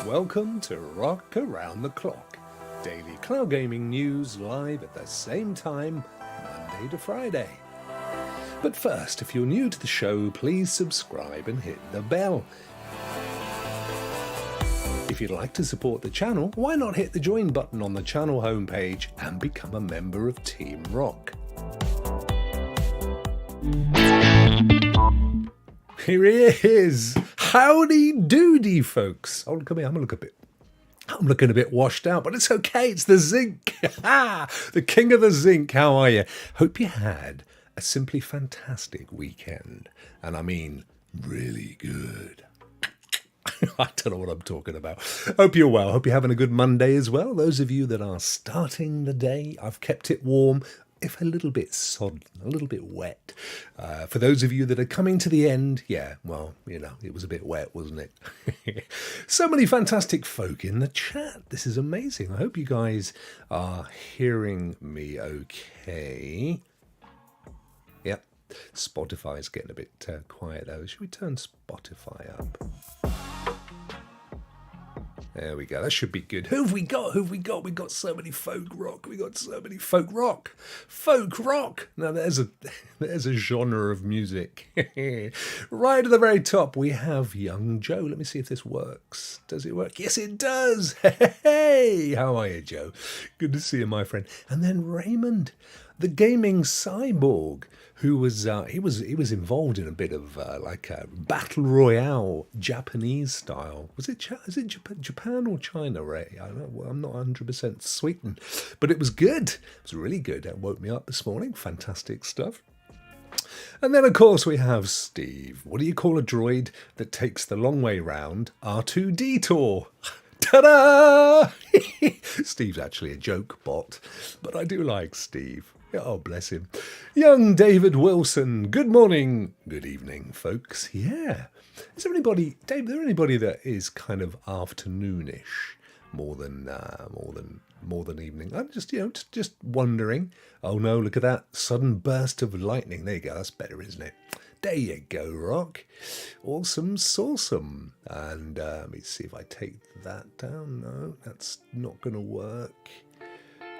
Welcome to Rock Around the Clock. Daily cloud gaming news live at the same time, Monday to Friday. But first, if you're new to the show, please subscribe and hit the bell. If you'd like to support the channel, why not hit the join button on the channel homepage and become a member of Team Rock? Here he is. Howdy doody, folks. Oh, look at me. I'm looking a bit washed out, but it's okay. It's the Zinc. The king of the Zinc. How are you? Hope you had a simply fantastic weekend. And I mean, really good. I don't know what I'm talking about. Hope you're well. Hope you're having a good Monday as well. Those of you that are starting the day, I've kept it warm. If a little bit sodden, a little bit wet. For those of you that are coming to the end, yeah, well, you know, it was a bit wet, wasn't it? So many fantastic folk in the chat. This is amazing. I hope you guys are hearing me okay. Yep, Spotify's getting a bit quiet though. Should we turn Spotify up? There we go. That should be good. Who have we got? We've got so many folk rock. Folk rock. Now there's a genre of music. Right at the very top, we have Young Joe. Let me see if this works. Does it work? Yes, it does. Hey, how are you, Joe? Good to see you, my friend. And then Raymond, the gaming cyborg, who was he was involved in a bit of like a battle royale Japanese style. Is it Japan or China, Ray? I'm not 100% certain, but it was good. It was really good. It woke me up this morning. Fantastic stuff. And then, of course, we have Steve. What do you call a droid that takes the long way round? R2 Detour. Ta-da! Steve's actually a joke bot, but I do like Steve. Oh, bless him. Young David Wilson. Good morning. Good evening, folks. Yeah. Is there anybody, Dave, that is kind of afternoonish more than evening? I'm just wondering. Oh no, look at that sudden burst of lightning. There you go. That's better, isn't it? There you go, Rock. Awesome, sawsome. And let me see if I take that down. No, that's not going to work.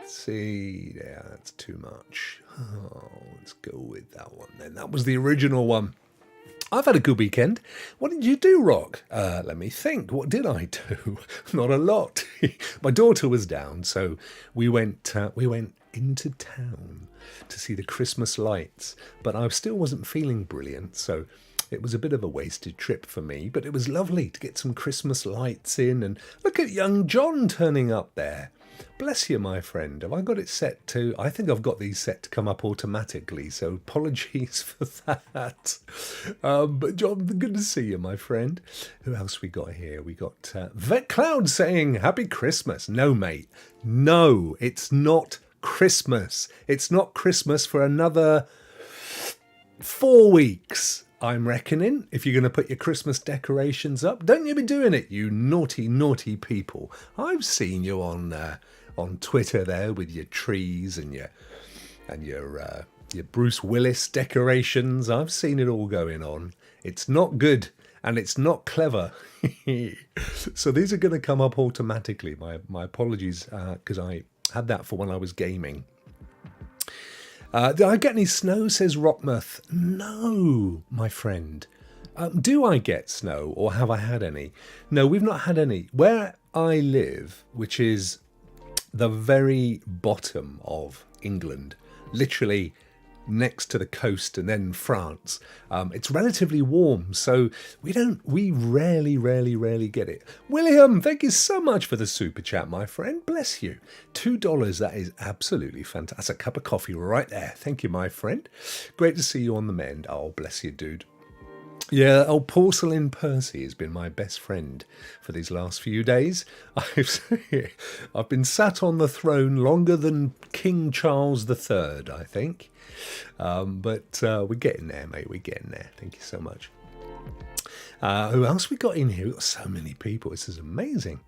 See, yeah, that's too much. Oh, let's go with that one then. That was the original one. I've had a good weekend. What did you do, Rock? Let me think. What did I do? Not a lot. My daughter was down, so we went into town to see the Christmas lights, but I still wasn't feeling brilliant, so it was a bit of a wasted trip for me, but it was lovely to get some Christmas lights in, and look at young John turning up there. Bless you, my friend. Have I got it set to... I think I've got these set to come up automatically, so apologies for that. But John, good to see you, my friend. Who else we got here? We got Vet Cloud saying, Happy Christmas. No, mate. No, it's not Christmas. It's not Christmas for another 4 weeks. I'm reckoning, if you're going to put your Christmas decorations up. Don't you be doing it, you naughty, naughty people. I've seen you on Twitter there with your trees and your Bruce Willis decorations. I've seen it all going on. It's not good and it's not clever. So these are going to come up automatically. My apologies, because I had that for when I was gaming. Did I get any snow, says Rockmuth? No, my friend. Do I get snow, or have I had any? No, we've not had any. Where I live, which is the very bottom of England, literally next to the coast and then France, it's relatively warm, so we rarely get it. William, thank you so much for the super chat, my friend. Bless you. $2, that is absolutely fantastic. That's a cup of coffee right there. Thank you, my friend. Great to see you on the mend. Oh, bless you, dude. Yeah, old Porcelain Percy has been my best friend for these last few days. I've been sat on the throne longer than King Charles III, I think. But we're getting there, mate. We're getting there. Thank you so much. Who else we got in here? We've got so many people. This is amazing.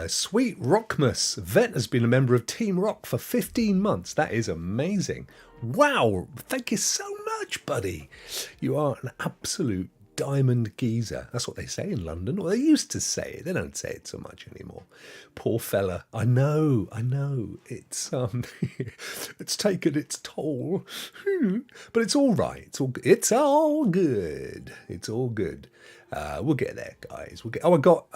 Sweet Rockmus. Vet has been a member of Team Rock for 15 months. That is amazing. Wow. Thank you so much, buddy. You are an absolute diamond geezer. That's what they say in London, or they used to say it. They don't say it so much anymore. Poor fella. I know. It's it's taken its toll, but it's all right. It's all good. It's all good. We'll get there, guys. I got.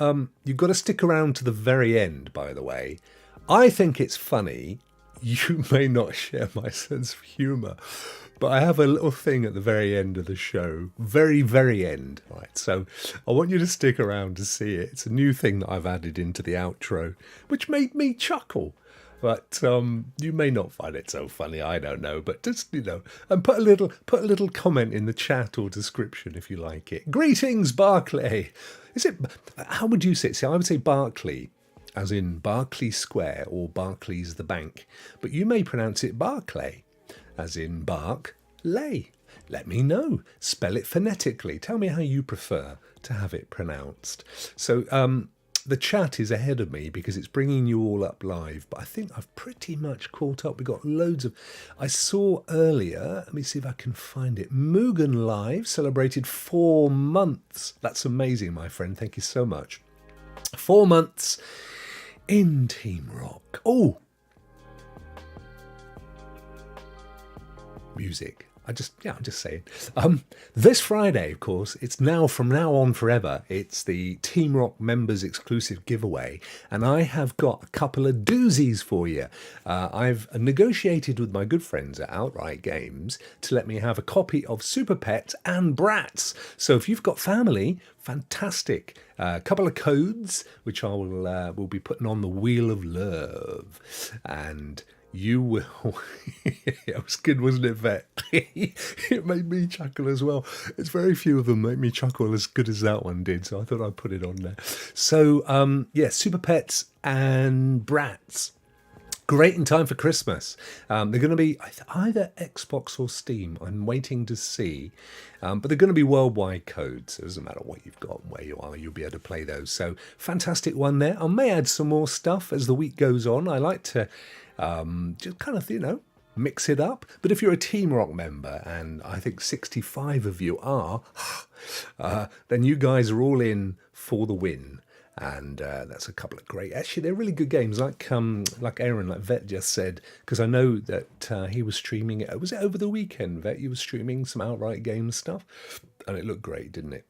You've got to stick around to the very end. By the way, I think it's funny. You may not share my sense of humour, but I have a little thing at the very end of the show. Very, very end. Right. So I want you to stick around to see it. It's a new thing that I've added into the outro, which made me chuckle. But you may not find it so funny. I don't know. But just, and put a little comment in the chat or description if you like it. Greetings, Barclay. How would you say it? See, I would say Barclay, as in Berkeley Square or Barclays the bank. But you may pronounce it Barclay, as in Bark-lay. Let me know. Spell it phonetically. Tell me how you prefer to have it pronounced. So the chat is ahead of me because it's bringing you all up live, but I think I've pretty much caught up. We've got loads of... I saw earlier, let me see if I can find it, Mugen Live celebrated 4 months. That's amazing, my friend. Thank you so much. 4 months in Team Rock. Oh! Music. I'm just saying. This Friday, of course, it's now from now on forever. It's the Team Rock members exclusive giveaway, and I have got a couple of doozies for you. I've negotiated with my good friends at Outright Games to let me have a copy of Super Pets and Bratz. So if you've got family, fantastic. A couple of codes, which I will be putting on the Wheel of Love, and you will. It was good, wasn't it, Vet? It made me chuckle as well. It's very few of them make me chuckle as good as that one did, so I thought I'd put it on there. So, Super Pets and Bratz. Great in time for Christmas. They're going to be either Xbox or Steam. I'm waiting to see. But they're going to be worldwide codes. So it doesn't matter what you've got and where you are. You'll be able to play those. So fantastic one there. I may add some more stuff as the week goes on. I like to just kind of, mix it up. But if you're a Team Rock member, and I think 65 of you are, then you guys are all in for the win. And that's a couple of great... Actually, they're really good games, like Aaron, like Vet just said, because I know that he was streaming it. Was it over the weekend, Vet? You were streaming some Outright Games stuff, and it looked great, didn't it?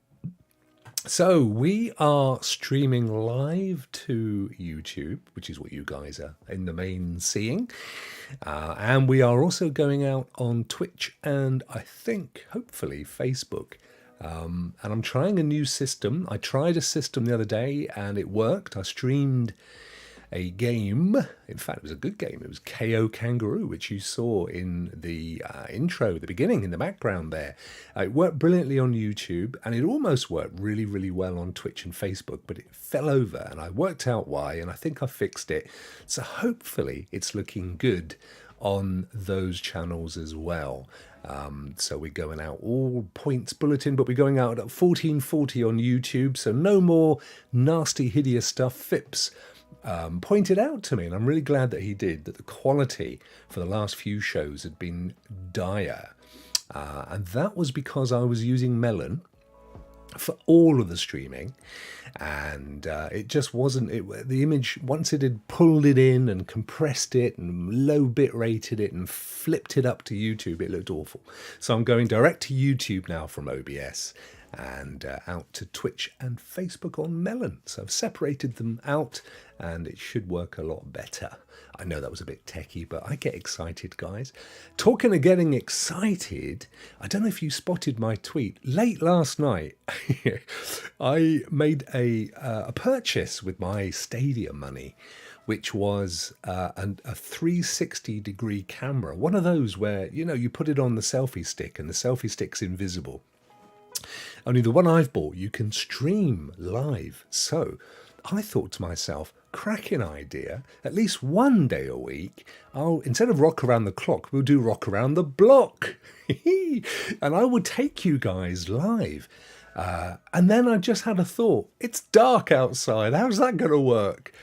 So we are streaming live to YouTube, which is what you guys are in the main seeing. And we are also going out on Twitch and I think, hopefully, Facebook. And I'm trying a new system. I tried a system the other day and it worked. I streamed a game. In fact, it was a good game. It was KO Kangaroo, which you saw in the intro, the beginning, in the background there. It worked brilliantly on YouTube, and it almost worked really, really well on Twitch and Facebook, but it fell over, and I worked out why, and I think I fixed it. So hopefully it's looking good on those channels as well. So we're going out all points bulletin, but we're going out at 1440 on YouTube, so no more nasty, hideous stuff. Phipps pointed out to me, and I'm really glad that he did, that the quality for the last few shows had been dire. And that was because I was using Melon for all of the streaming, and it just wasn't... the image, once it had pulled it in and compressed it and low bit rated it and flipped it up to YouTube, it looked awful. So I'm going direct to YouTube now from OBS, and out to Twitch and Facebook on Melon. So I've separated them out, and it should work a lot better. I know that was a bit techie, but I get excited, guys. Talking of getting excited, I don't know if you spotted my tweet. Late last night, I made a purchase with my Stadia money, which was a 360-degree camera. One of those where, you put it on the selfie stick, and the selfie stick's invisible. Only the one I've bought, you can stream live. So I thought to myself, cracking idea, at least one day a week, instead of Rock Around the Clock, we'll do Rock Around the Block. And I would take you guys live. And then I just had a thought, it's dark outside, how's that going to work?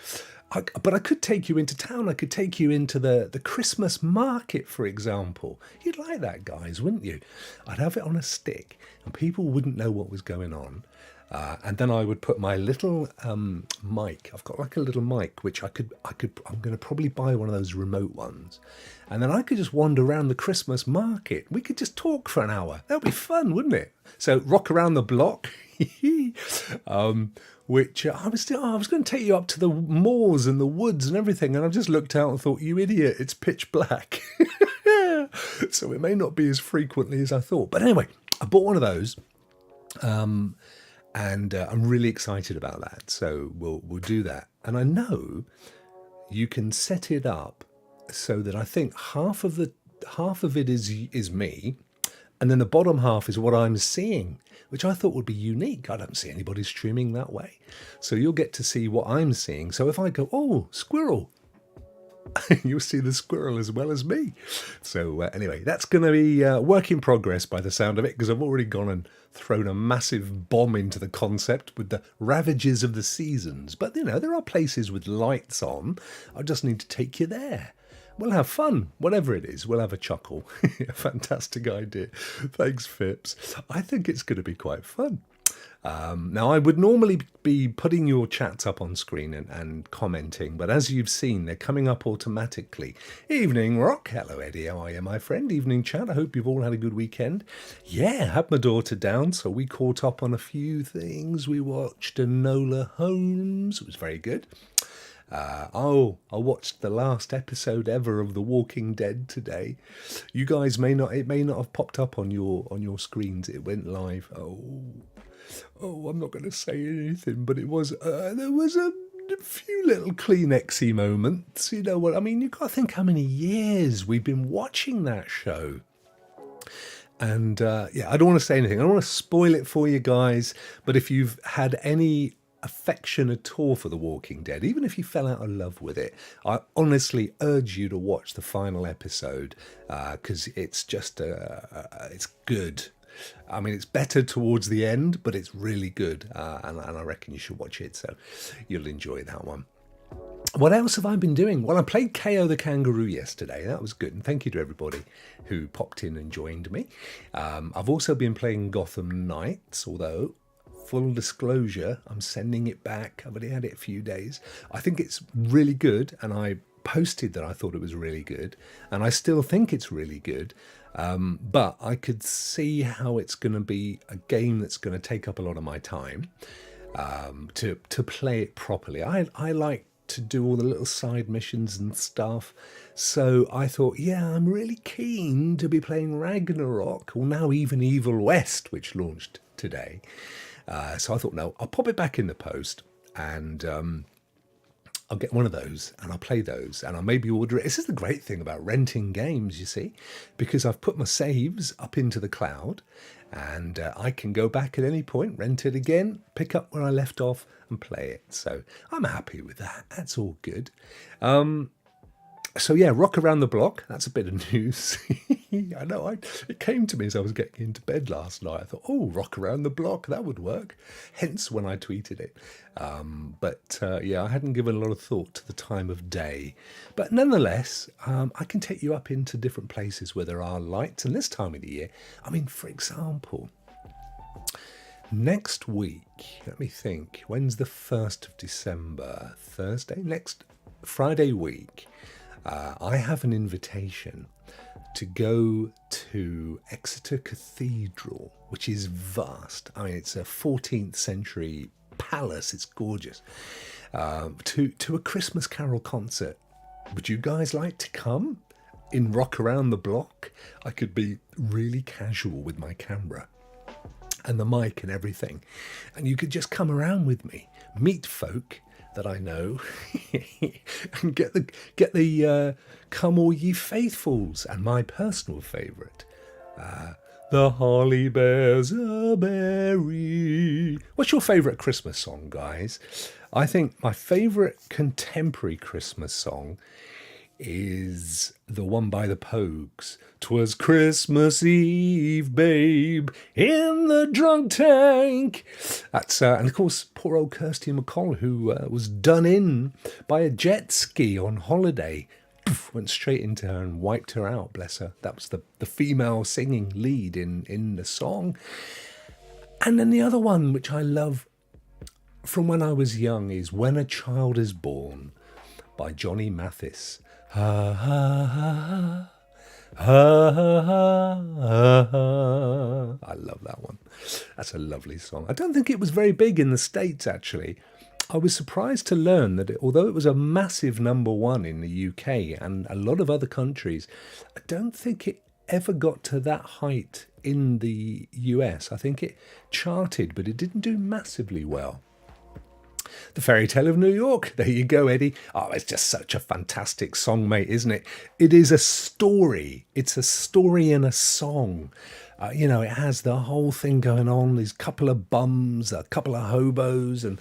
But I could take you into town. I could take you into the Christmas market, for example. You'd like that, guys, wouldn't you? I'd have it on a stick, and people wouldn't know what was going on. And then I would put my little mic. I've got like a little mic, which I could. I'm going to probably buy one of those remote ones, and then I could just wander around the Christmas market. We could just talk for an hour. That'd be fun, wouldn't it? So rock around the block. Which I was going to take you up to the moors and the woods and everything, and I just looked out and thought, you idiot, it's pitch black. So it may not be as frequently as I thought. But anyway, I bought one of those, and I'm really excited about that. So we'll do that. And I know you can set it up so that I think half of it is me, and then the bottom half is what I'm seeing, which I thought would be unique. I don't see anybody streaming that way. So you'll get to see what I'm seeing. So if I go, oh, squirrel, you'll see the squirrel as well as me. So anyway, that's going to be work in progress by the sound of it, because I've already gone and thrown a massive bomb into the concept with the ravages of the seasons. But, there are places with lights on. I just need to take you there. We'll have fun, whatever it is. We'll have a chuckle. Fantastic idea. Thanks, Phipps. I think it's going to be quite fun. Now, I would normally be putting your chats up on screen and commenting, but as you've seen, they're coming up automatically. Evening, Rokk. Hello, Eddie. How are you, my friend? Evening, chat. I hope you've all had a good weekend. Yeah, had my daughter down, so we caught up on a few things. We watched Enola Holmes. It was very good. I watched the last episode ever of The Walking Dead today. You guys may not have popped up on your screens. It went live. Oh, I'm not going to say anything, but it was there was a few little Kleenexy moments. You know what I mean? You've got to think how many years we've been watching that show. And I don't want to say anything. I don't want to spoil it for you guys. But if you've had any affection at all for The Walking Dead, even if you fell out of love with it, I honestly urge you to watch the final episode, because it's just it's good. I mean, it's better towards the end, but it's really good, and I reckon you should watch it, so you'll enjoy that one. What else have I been doing? Well, I played KO the Kangaroo yesterday. That was good, and thank you to everybody who popped in and joined me. I've also been playing Gotham Knights, although full disclosure, I'm sending it back. I've only had it a few days. I think it's really good, and I posted that I thought it was really good, and I still think it's really good. But I could see how it's going to be a game that's going to take up a lot of my time to play it properly. I like to do all the little side missions and stuff. So I thought, I'm really keen to be playing Ragnarok, or now even Evil West, which launched today. So I thought, no, I'll pop it back in the post, and I'll get one of those and I'll play those, and I'll maybe order it. This is the great thing about renting games, you see, because I've put my saves up into the cloud, and I can go back at any point, rent it again, pick up where I left off and play it. So I'm happy with that. That's all good. So Rock Around the Block, that's a bit of news. I know, it came to me as I was getting into bed last night. I thought, Rock Around the Block, that would work. Hence when I tweeted it. But I hadn't given a lot of thought to the time of day. But nonetheless, I can take you up into different places where there are lights. And this time of the year, I mean, for example, next week, let me think, when's the 1st of December? Thursday? Next Friday week. I have an invitation to go to Exeter Cathedral, which is vast. I mean, it's a 14th century palace. It's gorgeous. To a Christmas Carol concert. Would you guys like to come in Rock Around the Block? I could be really casual with my camera and the mic and everything, and you could just come around with me, meet folk that I know, and get the Come All Ye Faithfuls, and my personal favourite, the Holly Bears are merry. What's your favourite Christmas song, guys? I think my favourite contemporary Christmas song is the one by the Pogues. 'Twas Christmas Eve, babe, in the drunk tank. That's and of course poor old Kirsty MacColl, who was done in by a jet ski on holiday. Went straight into her and wiped her out, bless her. That was the female singing lead in the song. And then the other one, which I love from when I was young, is When a Child is Born by Johnny Mathis. Ha ha ha ha ha ha ha. I love that one. That's a lovely song. I don't think it was very big in the States, actually. I was surprised to learn that although it was a massive number one in the UK and a lot of other countries, I don't think it ever got to that height in the US. I think it charted, but it didn't do massively well. The Fairy Tale of New York. There you go, Eddie. Oh, it's just such a fantastic song, mate, isn't it? It is a story. It's a story in a song. It has the whole thing going on. These couple of bums, a couple of hobos, and,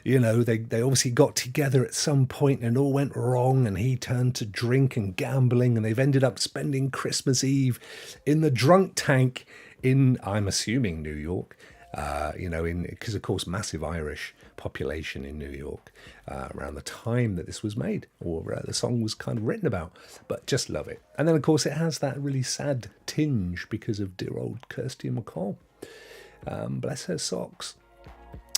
they obviously got together at some point and it all went wrong, and he turned to drink and gambling, and they've ended up spending Christmas Eve in the drunk tank in, I'm assuming, New York. Because of course, massive Irish population in New York around the time that this was made, or the song was kind of written about. But just love it. And then of course it has that really sad tinge because of dear old Kirsty MacColl. Bless her socks.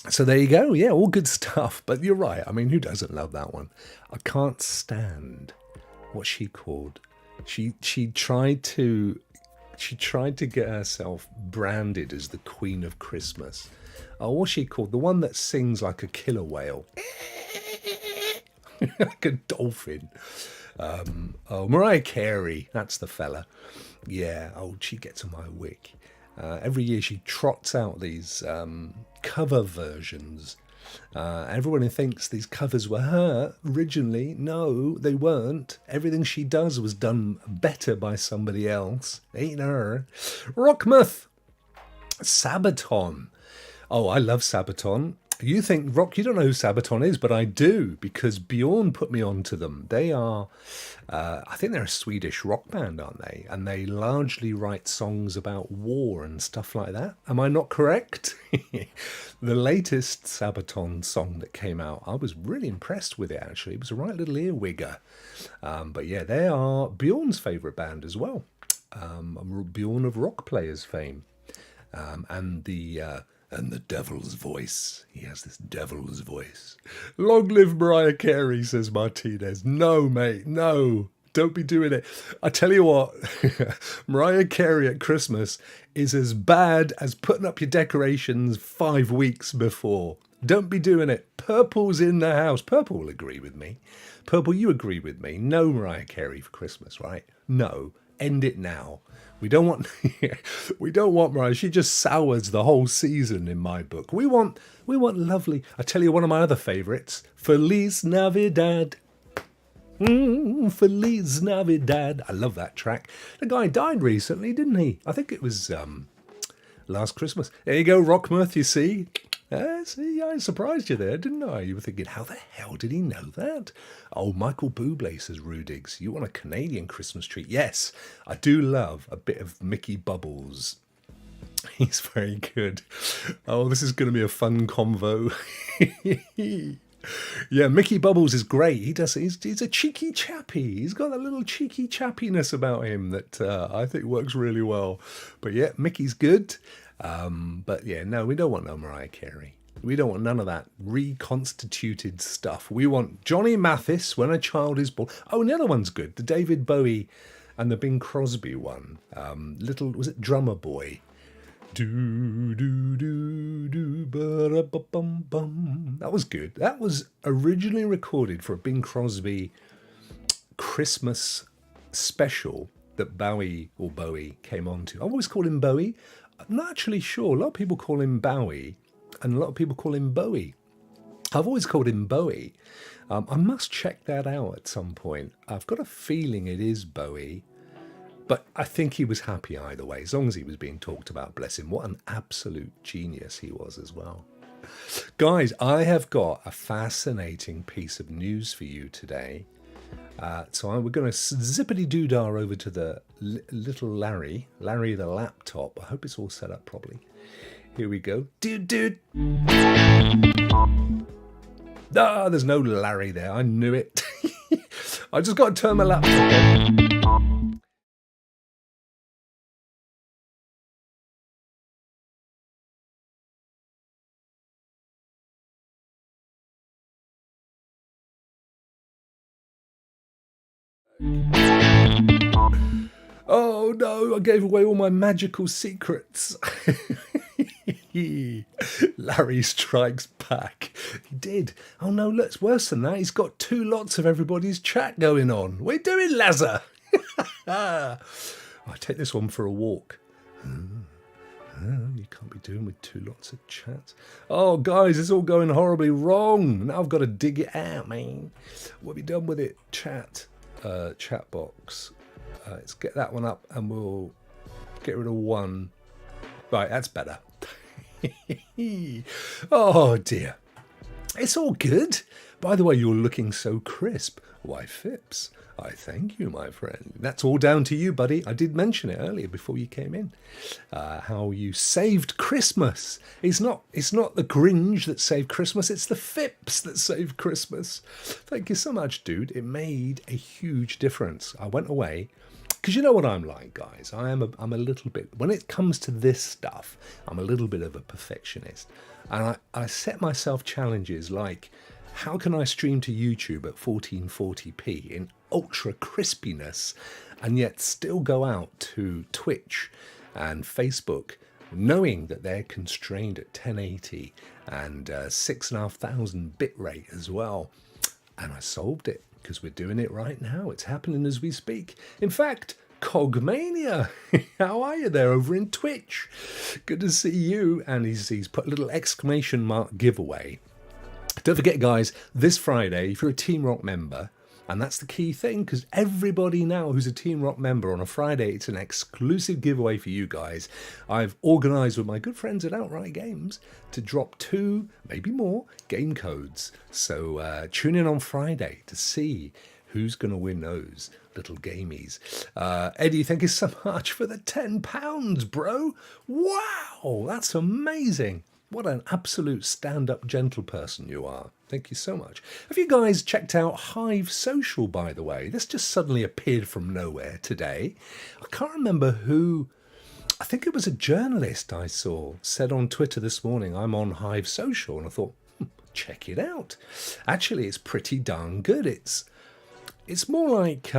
So there you go. Yeah, all good stuff. But you're right. I mean, who doesn't love that one? I can't stand what she called. She tried to get herself branded as the Queen of Christmas. Oh, what's she called? The one that sings like a killer whale. Like a dolphin. Mariah Carey. That's the fella. Yeah, she gets on my wick. Every year she trots out these cover versions. Everyone thinks these covers were her originally. No, they weren't. Everything she does was done better by somebody else. Ain't her. Rockmouth. Sabaton. Oh, I love Sabaton. You think, Rokk, you don't know who Sabaton is, but I do, because Bjorn put me on to them. They are, I think they're a Swedish rock band, aren't they? And they largely write songs about war and stuff like that. Am I not correct? The latest Sabaton song that came out, I was really impressed with it, actually. It was a right little earwigger. But yeah, they are Bjorn's favourite band as well. Bjorn of Rock Players fame. And the devil's voice. He has this devil's voice. Long live Mariah Carey, says Martinez. No, mate, no. Don't be doing it. I tell you what, Mariah Carey at Christmas is as bad as putting up your decorations 5 weeks before. Don't be doing it. Purple's in the house. Purple will agree with me. Purple, you agree with me. No Mariah Carey for Christmas, right? No. End it now. We don't want Mariah. She just sours the whole season in my book. We want lovely. I tell you, one of my other favourites, Feliz Navidad. Feliz Navidad. I love that track. The guy died recently, didn't he? I think it was last Christmas. There you go, Rockmouth, you see. See, I surprised you there, didn't I? You were thinking, how the hell did he know that? Oh, Michael Bublé, says Rudigs. You want a Canadian Christmas treat? Yes, I do love a bit of Mickey Bubbles. He's very good. Oh, this is going to be a fun convo. Yeah, Mickey Bubbles is great. He's a cheeky chappy. He's got that little cheeky chappiness about him that I think works really well. But yeah, Mickey's good. But yeah, no, we don't want no Mariah Carey. We don't want none of that reconstituted stuff. We want Johnny Mathis, When a Child is Born. Oh, and the other one's good. The David Bowie and the Bing Crosby one. Was it Drummer Boy? Do do do do ba ba bum bum. That was good. That was originally recorded for a Bing Crosby Christmas special that Bowie came on to. I always call him Bowie. I'm not actually sure. A lot of people call him Bowie, and a lot of people call him Bowie. I've always called him Bowie. I must check that out at some point. I've got a feeling it is Bowie. But I think he was happy either way, as long as he was being talked about, bless him. What an absolute genius he was as well. Guys, I have got a fascinating piece of news for you today. So we're going to zippity-doo-dah over to the little Larry the laptop. I hope it's all set up properly. Here we go. Dude. Ah, there's no Larry there. I knew it. I just got to turn my laptop on. Oh no, I gave away all my magical secrets. Larry strikes back. He did. Oh no, look, it's worse than that. He's got 2 lots of everybody's chat going on. What are you doing, Lazar? I take this one for a walk. You can't be doing with 2 lots of chats. Oh, guys, it's all going horribly wrong. Now I've got to dig it out, man. What have you done with it? Chat box. Let's get that one up and we'll get rid of 1. Right, that's better. Oh dear. It's all good. By the way, you're looking so crisp. Why, Phipps, I thank you, my friend. That's all down to you, buddy. I did mention it earlier before you came in. How you saved Christmas. It's not the Grinch that saved Christmas. It's the Phipps that saved Christmas. Thank you so much, dude. It made a huge difference. I went away. Because you know what I'm like, guys. I'm a little bit, when it comes to this stuff, I'm a little bit of a perfectionist. And I set myself challenges like, how can I stream to YouTube at 1440p in ultra crispiness and yet still go out to Twitch and Facebook knowing that they're constrained at 1080 and 6,500 bit rate as well. And I solved it. Because we're doing it right now. It's happening as we speak. In fact, Cogmania, how are you there over in Twitch? Good to see you. And he's put a little exclamation mark giveaway. Don't forget, guys, this Friday, if you're a Team Rokk member, and that's the key thing, because everybody now who's a Team Rokk member on a Friday, it's an exclusive giveaway for you guys. I've organised with my good friends at Outright Games to drop 2, maybe more, game codes. So tune in on Friday to see who's going to win those little gamies. Eddie, thank you so much for the £10, bro. Wow, that's amazing. What an absolute stand-up gentle person you are. Thank you so much. Have you guys checked out Hive Social, by the way? This just suddenly appeared from nowhere today. I can't remember who. I think it was a journalist I saw said on Twitter this morning, I'm on Hive Social. And I thought, check it out. Actually, it's pretty darn good. It's more like...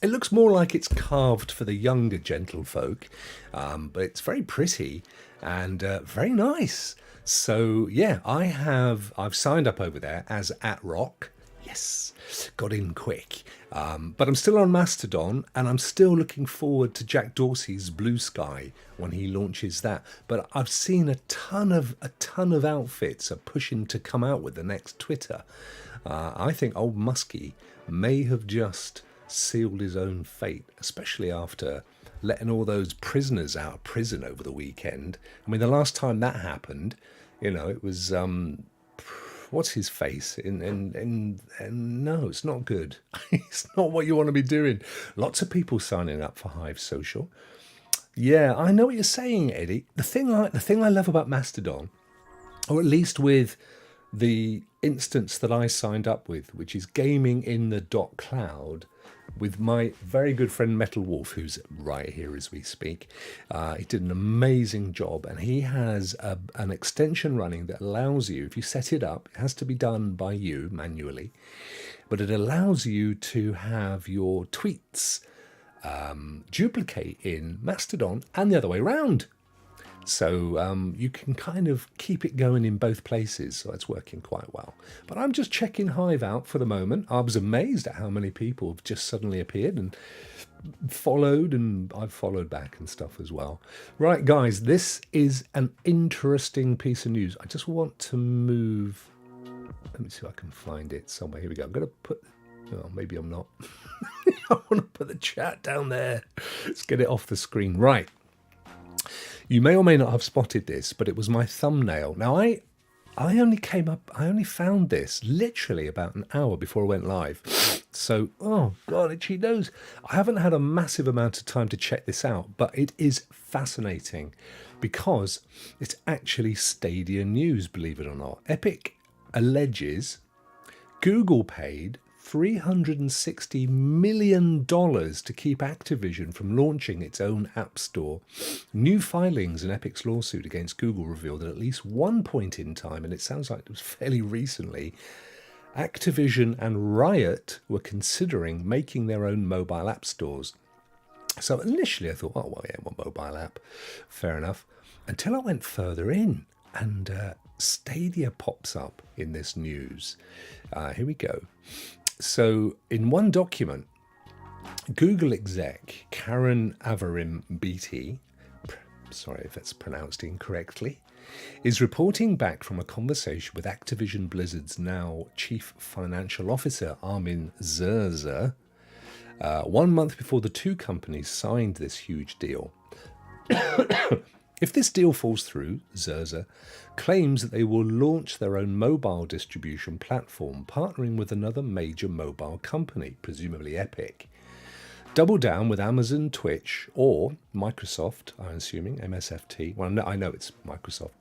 It looks more like it's carved for the younger gentlefolk, but it's very pretty and very nice. So yeah, I've signed up over there as @Rokk. Yes, got in quick. But I'm still on Mastodon, and I'm still looking forward to Jack Dorsey's Blue Sky when he launches that. But I've seen a ton of outfits are pushing to come out with the next Twitter. I think old Muskie may have just sealed his own fate, especially after letting all those prisoners out of prison over the weekend. I mean, the last time that happened, it was what's his face? And no, it's not good. It's not what you want to be doing. Lots of people signing up for Hive Social. Yeah, I know what you're saying, Eddie. The thing I love about Mastodon, or at least with the instance that I signed up with, which is gaming in the .cloud, with my very good friend Metal Wolf, who's right here as we speak. He did an amazing job, and he has an extension running that allows you, if you set it up, it has to be done by you manually, but it allows you to have your tweets duplicate in Mastodon and the other way around. So you can kind of keep it going in both places, so it's working quite well. But I'm just checking Hive out for the moment. I was amazed at how many people have just suddenly appeared and followed, and I've followed back and stuff as well. Right, guys, this is an interesting piece of news. I just want to move. Let me see if I can find it somewhere. Here we go. I'm going to put... Oh, maybe I'm not. I want to put the chat down there. Let's get it off the screen. Right. You may or may not have spotted this, but it was my thumbnail. Now, I only found this literally about an hour before I went live. So, oh God, itchy nose. I haven't had a massive amount of time to check this out, but it is fascinating because it's actually Stadia news, believe it or not. Epic alleges Google paid $360 million to keep Activision from launching its own app store. New filings in Epic's lawsuit against Google revealed that at least one point in time, and it sounds like it was fairly recently, Activision and Riot were considering making their own mobile app stores. So initially I thought, oh, well, yeah, one mobile app, fair enough. Until I went further in and Stadia pops up in this news. Here we go. So in one document, Google exec Karen Avarim Beatty, sorry if that's pronounced incorrectly, is reporting back from a conversation with Activision Blizzard's now Chief Financial Officer Armin Zerza, 1 month before the two companies signed this huge deal. If this deal falls through, Zerza claims that they will launch their own mobile distribution platform, partnering with another major mobile company, presumably Epic. Double down with Amazon, Twitch, or Microsoft, I'm assuming, MSFT. Well, no, I know it's Microsoft.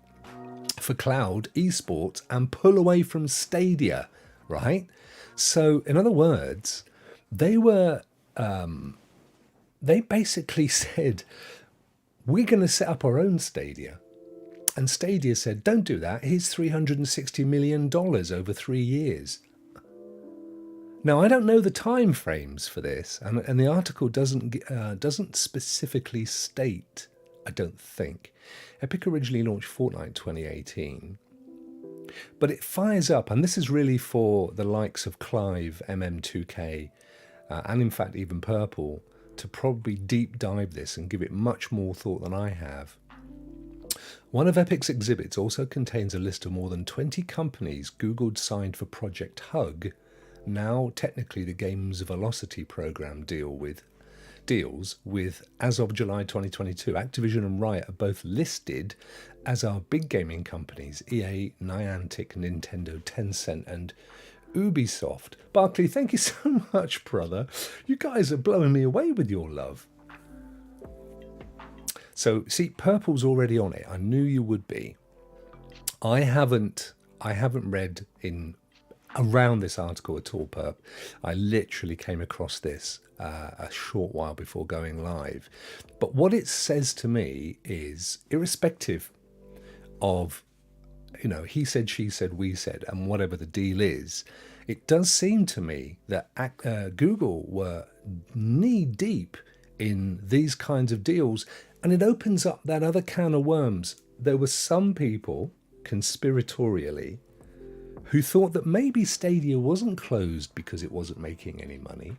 For cloud, esports, and pull away from Stadia, right? So, in other words, they basically said, we're going to set up our own Stadia. And Stadia said, don't do that. Here's $360 million over 3 years. Now, I don't know the time frames for this, and the article doesn't specifically state, I don't think. Epic originally launched Fortnite in 2018. But it fires up, and this is really for the likes of Clive, MM2K, and in fact even Purple, to probably deep dive this and give it much more thought than I have. One of Epic's exhibits also contains a list of more than 20 companies Google signed for Project Hug, now technically the game's Velocity program deals with, as of July 2022, Activision and Riot are both listed as our big gaming companies, EA, Niantic, Nintendo, Tencent, and Ubisoft. Barclay, thank you so much, brother. You guys are blowing me away with your love. So, see, Purple's already on it. I knew you would be. I haven't read in around this article at all, Perp. I literally came across this a short while before going live. But what it says to me is, irrespective of, he said, she said, we said, and whatever the deal is, it does seem to me that Google were knee deep in these kinds of deals, and it opens up that other can of worms. There were some people, conspiratorially, who thought that maybe Stadia wasn't closed because it wasn't making any money,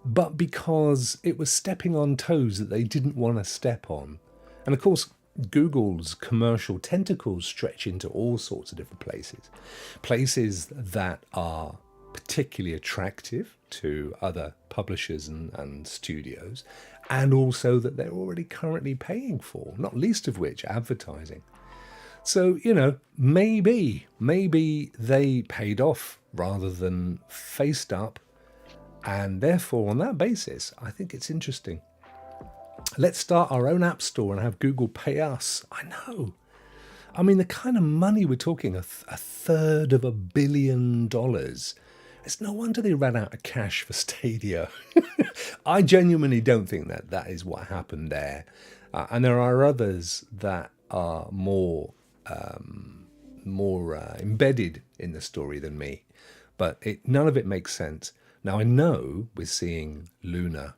but because it was stepping on toes that they didn't want to step on. And of course, Google's commercial tentacles stretch into all sorts of different places that are particularly attractive to other publishers and studios, and also that they're already currently paying for, not least of which advertising. So, maybe they paid off rather than faced up, and therefore on that basis, I think it's interesting. Let's start our own app store and have Google pay us. I know. I mean, the kind of money we're talking, a third of $1 billion. It's no wonder they ran out of cash for Stadia. I genuinely don't think that is what happened there. And there are others that are more embedded in the story than me. But none of it makes sense. Now, I know we're seeing Luna.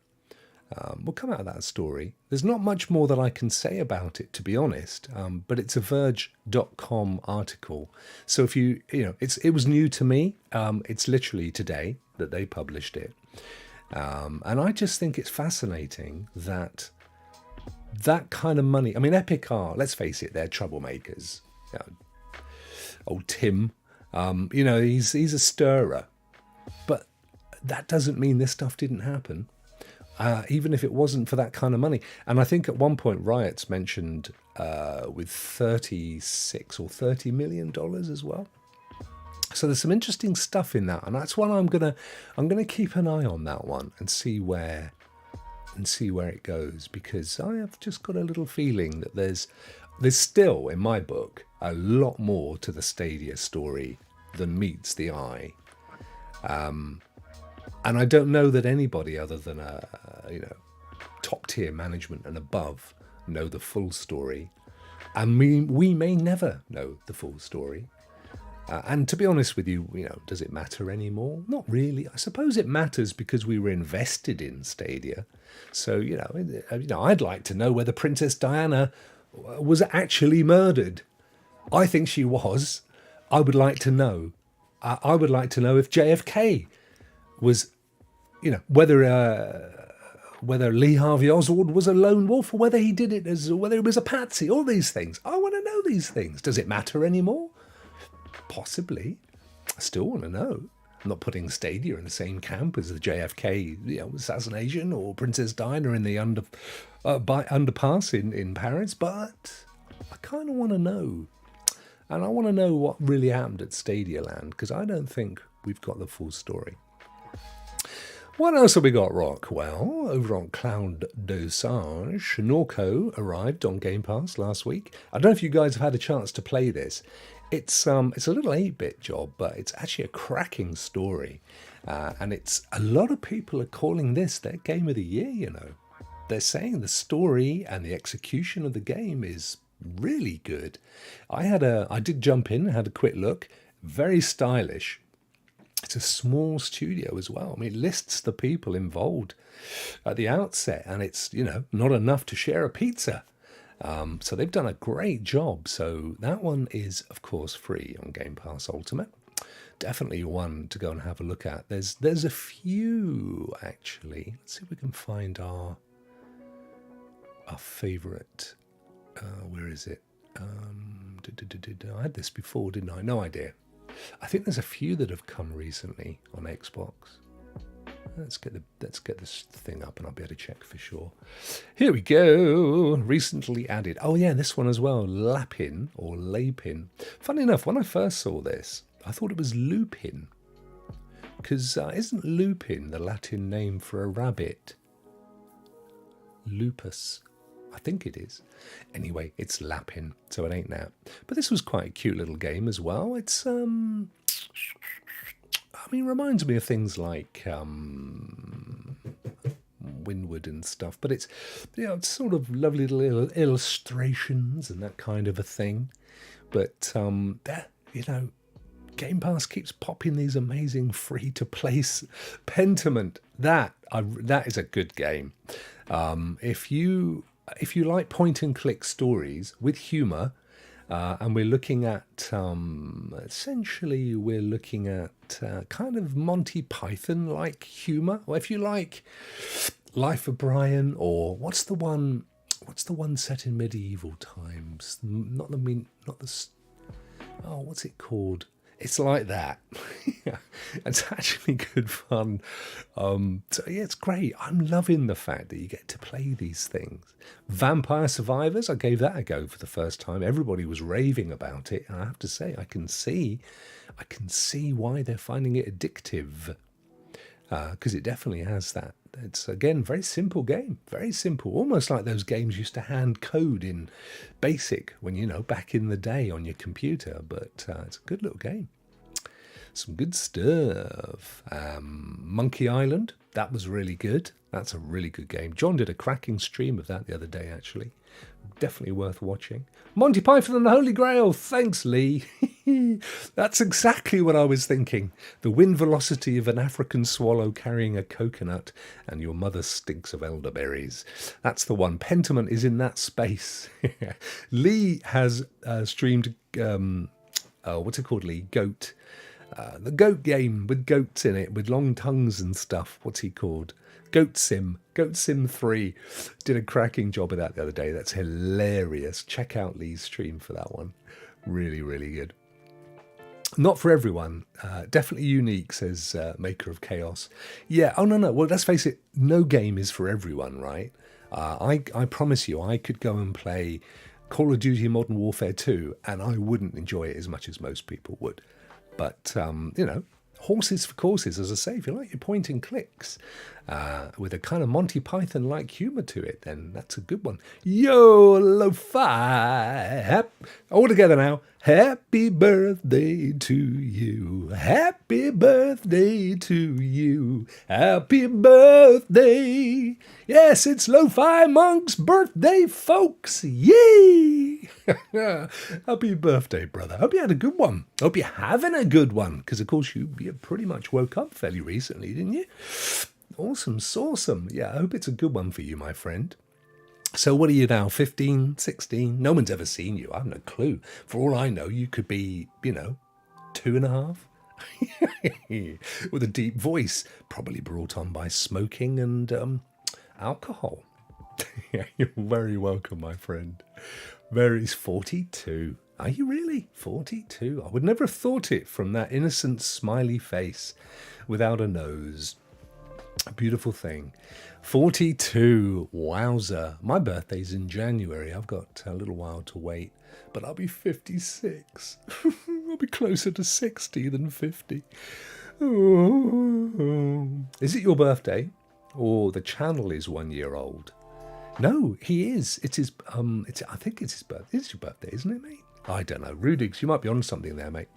We'll come out of that story. There's not much more that I can say about it, to be honest, but it's a Verge.com article. So if it was new to me. It's literally today that they published it. And I just think it's fascinating that kind of money. I mean, Epic are, let's face it, they're troublemakers. Old Tim, he's a stirrer. But that doesn't mean this stuff didn't happen. even if it wasn't for that kind of money. And I think at one point Riot's mentioned with $36 or $30 million as well. So there's some interesting stuff in that, and that's one I'm gonna keep an eye on that one and see where it goes, because I have just got a little feeling that there's still, in my book, a lot more to the Stadia story than meets the eye. And I don't know that anybody other than top tier management and above know the full story, and we may never know the full story. And to be honest with you, does it matter anymore? Not really. I suppose it matters because we were invested in Stadia. So, I'd like to know whether Princess Diana was actually murdered. I think she was. I would like to know. I would like to know if JFK was, whether Lee Harvey Oswald was a lone wolf, or whether he did it whether it was a patsy. All these things. I want to know these things. Does it matter anymore? Possibly. I still want to know. I'm not putting Stadia in the same camp as the JFK assassination or Princess Diana in the underpass in Paris, but I kind of want to know. And I want to know what really happened at Stadia Land, because I don't think we've got the full story. What else have we got, Rokk? Well, over on Cloud Dosage, Norco arrived on Game Pass last week. I don't know if you guys have had a chance to play this. It's a little 8-bit job, but it's actually a cracking story. And a lot of people are calling this their game of the year, They're saying the story and the execution of the game is really good. I did jump in, had a quick look. Very stylish. It's a small studio as well. I mean, it lists the people involved at the outset, and it's, not enough to share a pizza. So they've done a great job. So that one is, of course, free on Game Pass Ultimate. Definitely one to go and have a look at. There's a few, actually. Let's see if we can find our favourite. Where is it? I had this before, didn't I? No idea. I think there's a few that have come recently on Xbox. Let's get this thing up and I'll be able to check for sure. Here we go. Recently added. Oh yeah, this one as well. Lapin or Lapin. Funny enough, when I first saw this, I thought it was Lupin. Because isn't Lupin the Latin name for a rabbit? Lupus. I think it is. Anyway, it's Lapin, so it ain't that. But this was quite a cute little game as well. It's reminds me of things like Windward and stuff, but it's it's sort of lovely little illustrations and that kind of a thing. But Game Pass keeps popping these amazing free-to-play Pentiment. That is a good game. If you like point-and-click stories with humour, and we're looking at essentially kind of Monty Python-like humour. Or if you like Life of Brian, or what's the one set in medieval times? What's it called? It's like that. It's actually good fun. So yeah, it's great. I'm loving the fact that you get to play these things. Vampire Survivors, I gave that a go for the first time. Everybody was raving about it, and I have to say, I can see why they're finding it addictive. Because it definitely has that. It's, again, very simple game. Very simple. Almost like those games used to hand code in BASIC when, back in the day on your computer. But it's a good little game. Some good stuff. Monkey Island. That was really good. That's a really good game. John did a cracking stream of that the other day, actually. Definitely worth watching. Monty Python and the Holy Grail. Thanks, Lee. That's exactly what I was thinking. The wind velocity of an African swallow carrying a coconut, and your mother stinks of elderberries. That's the one. Pentiment is in that space. Lee has streamed, what's it called, Lee? Goat. The goat game with goats in it, with long tongues and stuff. What's he called? Goat Sim 3 did a cracking job of that the other day. That's hilarious. Check out Lee's stream for that one. Really, really good. Not for everyone. Definitely unique, says Maker of Chaos. Yeah, oh no. Well, let's face it, no game is for everyone, right? I promise you, I could go and play Call of Duty Modern Warfare 2 and I wouldn't enjoy it as much as most people would. But, horses for courses, as I say, if you like your point and clicks with a kind of Monty Python-like humour to it, then that's a good one. Yo, lo-fi. All together now. Happy birthday to you. Happy birthday to you. Happy birthday. Yes, it's Lo-Fi Monk's birthday, folks. Yay! Happy birthday, brother. Hope you had a good one. Hope you're having a good one. Because, of course, you pretty much woke up fairly recently, didn't you? Awesome, sawsome. Yeah, I hope it's a good one for you, my friend. So what are you now, 15, 16? No one's ever seen you. I have no clue. For all I know, you could be, 2.5. With a deep voice, probably brought on by smoking and alcohol. Yeah, you're very welcome, my friend. He's 42. Are you really? 42? I would never have thought it from that innocent smiley face without a nose. A beautiful thing. 42. Wowzer. My birthday's in January. I've got a little while to wait, but I'll be 56. I'll be closer to 60 than 50. Oh. Is it your birthday? Or the channel is 1 year old? No, he is. It's his. I think it's his birthday. It's your birthday, isn't it, mate? I don't know. Rudigs, you might be onto something there, mate.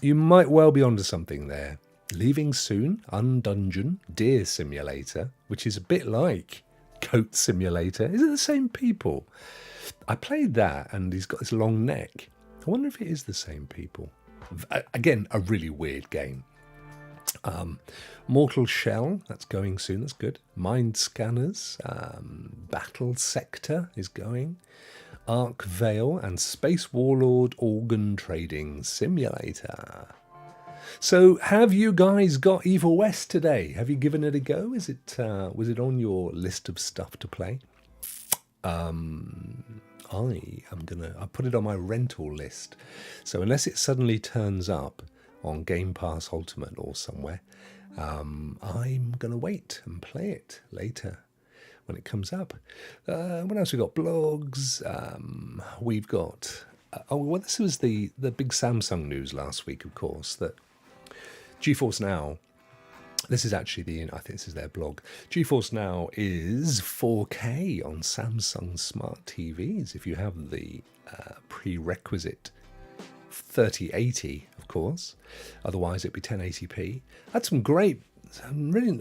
You might well be onto something there. Leaving soon, Undungeon, Deer Simulator, which is a bit like Goat Simulator. Is it the same people? I played that and he's got this long neck. I wonder if it is the same people. Again, a really weird game. Mortal Shell, that's going soon, that's good. Mind Scanners, Battle Sector is going. Arc Veil and Space Warlord Organ Trading Simulator. So, have you guys got Evil West today? Have you given it a go? Was it on your list of stuff to play? I put it on my rental list. So unless it suddenly turns up on Game Pass Ultimate or somewhere, I'm gonna wait and play it later when it comes up. What else we got? Blogs. We've got. This was the big Samsung news last week, of course, that GeForce Now, this is actually I think this is their blog. GeForce Now is 4K on Samsung smart TVs if you have the prerequisite 3080, of course. Otherwise, it'd be 1080p.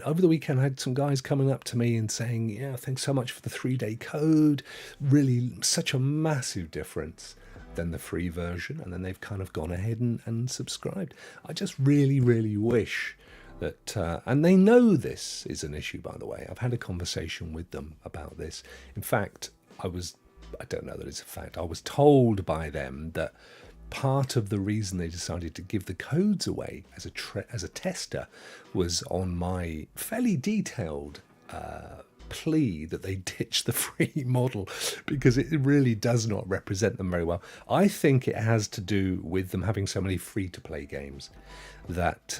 Over the weekend, I had some guys coming up to me and saying, yeah, thanks so much for the 3-day code. Really, such a massive difference than the free version, and then they've kind of gone ahead and subscribed. I just really, really wish that, and they know this is an issue, by the way. I've had a conversation with them about this. In fact, I don't know that it's a fact, I was told by them that part of the reason they decided to give the codes away as a tester was on my fairly detailed plea that they ditch the free model because it really does not represent them very well. I think it has to do with them having so many free-to-play games that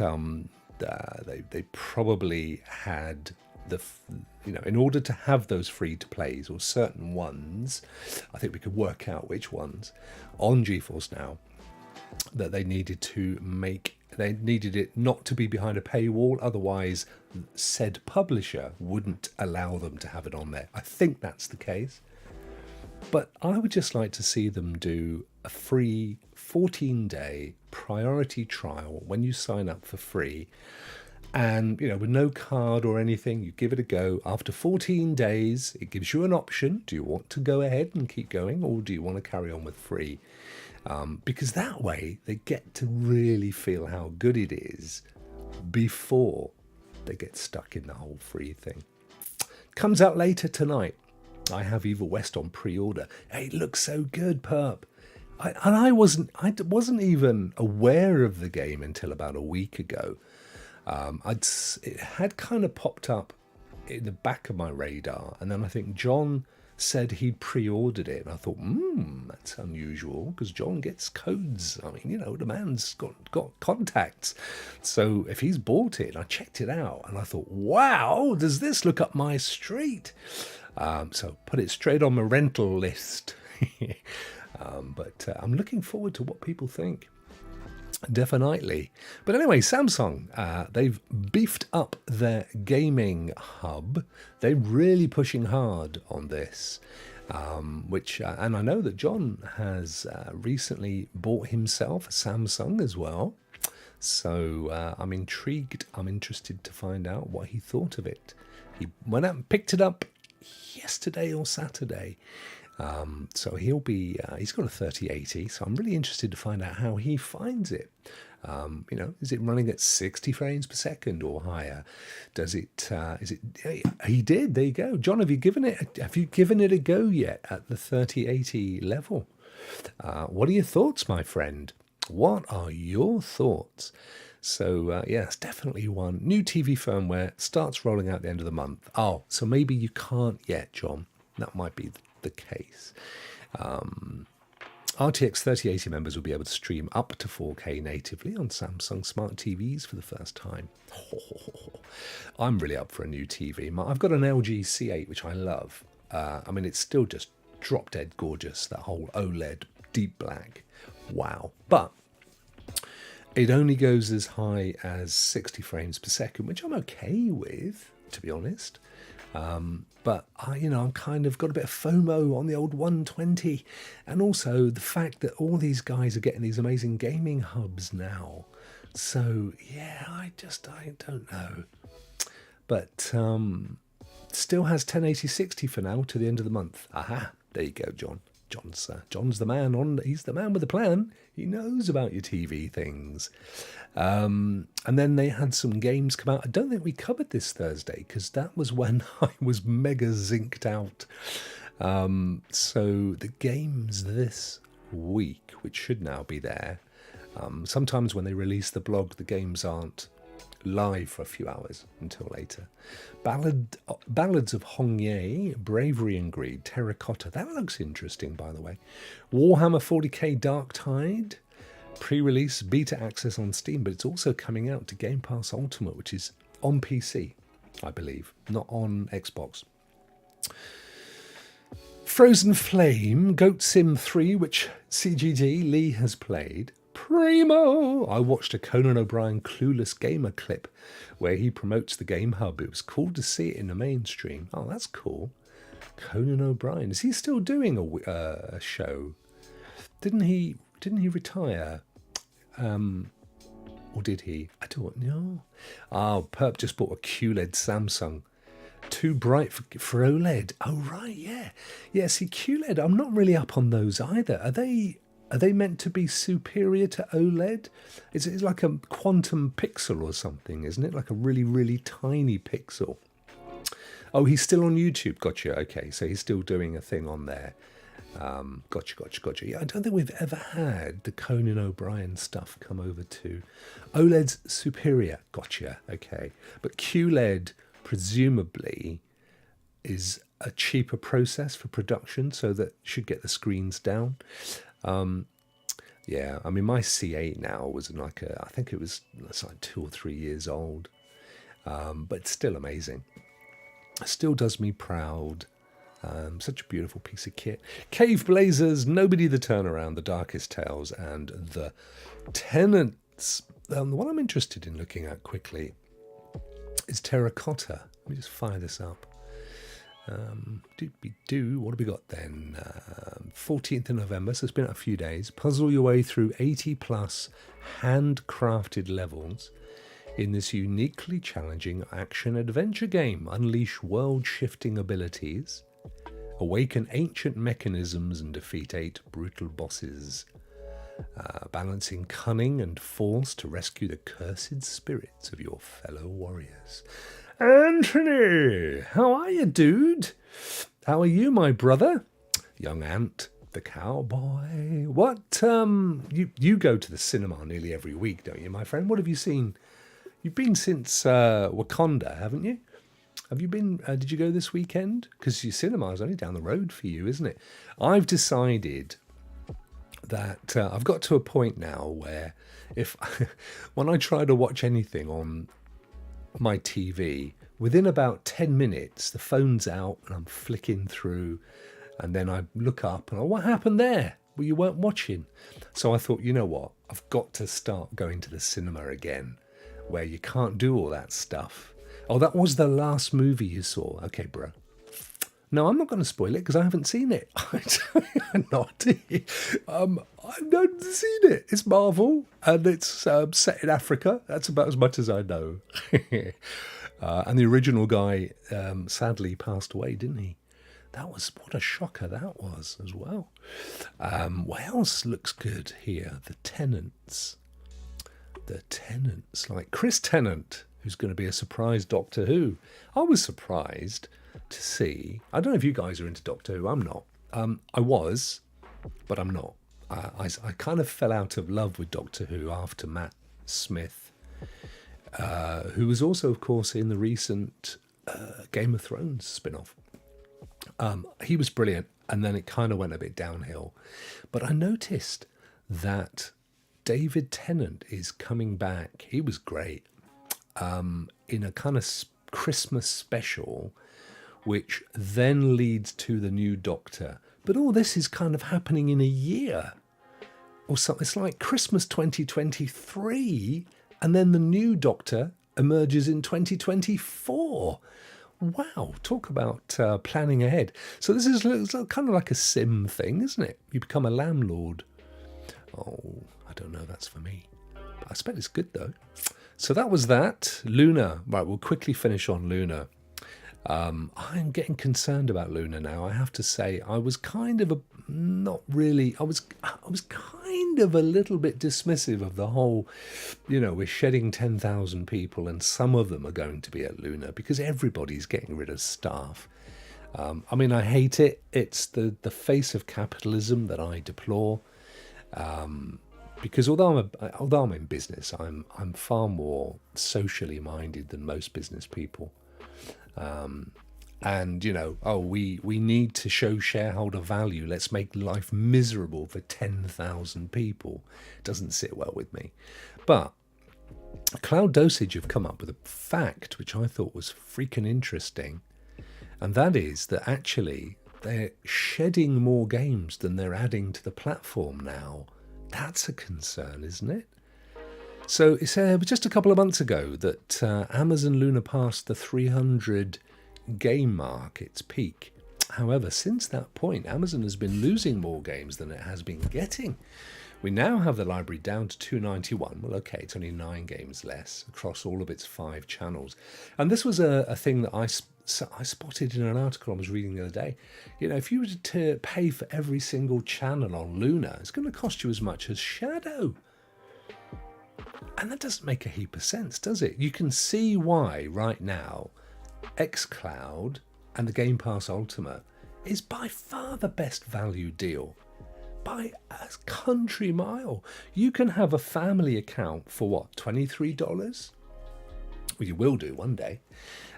they probably had in order to have those free-to-plays or certain ones, I think we could work out which ones on GeForce Now that they needed it not to be behind a paywall, otherwise said publisher wouldn't allow them to have it on there. I think that's the case. But I would just like to see them do a free 14-day priority trial when you sign up for free. And, with no card or anything, you give it a go. After 14 days, it gives you an option. Do you want to go ahead and keep going, or do you want to carry on with free? Because that way they get to really feel how good it is before they get stuck in the whole free thing. Comes out later tonight. I have Evil West on pre-order. Hey, it looks so good, perp. I wasn't even aware of the game until about a week ago. It had kind of popped up in the back of my radar, and then I think John said he'd pre-ordered it. And I thought, that's unusual because John gets codes. I mean, the man's got contacts. So if he's bought it, I checked it out and I thought, wow, does this look up my street? So put it straight on my rental list. But I'm looking forward to what people think. Definitely. But anyway, Samsung, they've beefed up their gaming hub. They're really pushing hard on this, and I know that John has recently bought himself a Samsung as well. So I'm intrigued. I'm interested to find out what he thought of it. He went out and picked it up yesterday or Saturday. So he's got a 3080, so I'm really interested to find out how he finds it. Is it running at 60 frames per second or higher? He did, there you go. John, have you given it a go yet at the 3080 level? What are your thoughts, my friend? What are your thoughts? So, it's definitely one. New TV firmware starts rolling out at the end of the month. Oh, so maybe you can't yet, John. That might be the case. RTX 3080 members will be able to stream up to 4K natively on Samsung smart TVs for the first time. I'm really up for a new TV. I've got an LG C8, which I love. It's still just drop dead gorgeous, that whole OLED deep black. Wow. But it only goes as high as 60 frames per second, which I'm okay with, to be honest. But I'm kind of got a bit of FOMO on the old 120, and also the fact that all these guys are getting these amazing gaming hubs now. So yeah, I don't know, but still has 1080-60 for now to the end of the month. Aha, there you go, John. John's the man he's the man with the plan. He knows about your TV things. And then they had some games come out. I don't think we covered this Thursday because that was when I was mega zinked out. So the games this week, which should now be there. Sometimes when they release the blog, the games aren't live for a few hours until later. Ballads of Hongye, Bravery and Greed, Terracotta. That looks interesting, by the way. Warhammer 40k Dark Tide, pre-release beta access on Steam, but it's also coming out to Game Pass Ultimate, which is on PC, I believe, not on Xbox. Frozen Flame, Goat Sim 3, which CGG Lee has played. Primo! I watched a Conan O'Brien Clueless Gamer clip where he promotes the Game Hub. It was cool to see it in the mainstream. Oh, that's cool. Conan O'Brien. Is he still doing a show? Didn't he retire? Or did he? I don't know. Oh, Perp just bought a QLED Samsung. Too bright for OLED. Oh, right, yeah. Yeah, see, QLED, I'm not really up on those either. Are they meant to be superior to OLED? It's like a quantum pixel or something, isn't it? Like a really, really tiny pixel. Oh, he's still on YouTube. Gotcha. Okay, so he's still doing a thing on there. Gotcha. Yeah, I don't think we've ever had the Conan O'Brien stuff come over to OLED's superior. Gotcha. Okay, but QLED presumably is a cheaper process for production, so that should get the screens down. Yeah, I mean, my C8 now was I think it's like 2 or 3 years old, but still amazing. Still does me proud. Such a beautiful piece of kit. Cave Blazers, Nobody the Turnaround, The Darkest Tales, and The Tenants. The one I'm interested in looking at quickly is Terracotta. Let me just fire this up. What have we got then? 14th of November, so it's been a few days. Puzzle your way through 80 plus handcrafted levels in this uniquely challenging action-adventure game. Unleash world-shifting abilities, awaken ancient mechanisms, and defeat 8 brutal bosses. Balancing cunning and force to rescue the cursed spirits of your fellow warriors. Anthony, how are you, dude? How are you, my brother? Young Ant, the cowboy. What, you go to the cinema nearly every week, don't you, my friend? What have you seen? You've been since Wakanda, haven't you? Have you been? Did you go this weekend? Because your cinema is only down the road for you, isn't it? I've decided that I've got to a point now where if when I try to watch anything on my TV, within about 10 minutes, the phone's out and I'm flicking through, and then I look up and, oh, what happened there? Well, you weren't watching. So I thought, you know what? I've got to start going to the cinema again, where you can't do all that stuff. Oh, that was the last movie you saw. Okay, bro. No, I'm not going to spoil it because I haven't seen it. I'm not. I've not seen it. It's Marvel and it's set in Africa. That's about as much as I know. And the original guy sadly passed away, didn't he? What a shocker that was as well. What else looks good here? The Tenants, like Chris Tennant, who's going to be a surprise Doctor Who. I was surprised to see. I don't know if you guys are into Doctor Who. I'm not. I was, but I'm not. I kind of fell out of love with Doctor Who after Matt Smith, who was also, of course, in the recent Game of Thrones spin-off. He was brilliant, and then it kind of went a bit downhill. But I noticed that David Tennant is coming back. He was great in a kind of Christmas special, which then leads to the new Doctor. But all this is kind of happening in a year or something. It's like Christmas 2023, and then the new Doctor emerges in 2024. Wow, talk about planning ahead. So this is kind of like a sim thing, isn't it? You become a landlord. Oh, I don't know, that's for me. I expect it's good though. So that was that. Luna. Right, we'll quickly finish on Luna. I'm getting concerned about Luna now. I have to say, I was kind of I was kind of a little bit dismissive of the whole, we're shedding 10,000 people and some of them are going to be at Luna because everybody's getting rid of staff. I mean, I hate it. It's the face of capitalism that I deplore. Because although I'm in business, I'm far more socially minded than most business people. And we need to show shareholder value. Let's make life miserable for 10,000 people. It doesn't sit well with me. But Cloud Dosage have come up with a fact which I thought was freaking interesting, and that is that actually they're shedding more games than they're adding to the platform now. That's a concern, isn't it? So it was just a couple of months ago that Amazon Luna passed the 300 game mark, its peak. However, since that point, Amazon has been losing more games than it has been getting. We now have the library down to 291. Well, okay, it's only 9 games less across all of its 5 channels. And this was a thing that I spotted in an article I was reading the other day. If you were to pay for every single channel on Luna, it's going to cost you as much as Shadow. And that doesn't make a heap of sense, does it? You can see why right now xCloud and the Game Pass Ultimate is by far the best value deal. By a country mile. You can have a family account for what, $23? Well, you will do one day.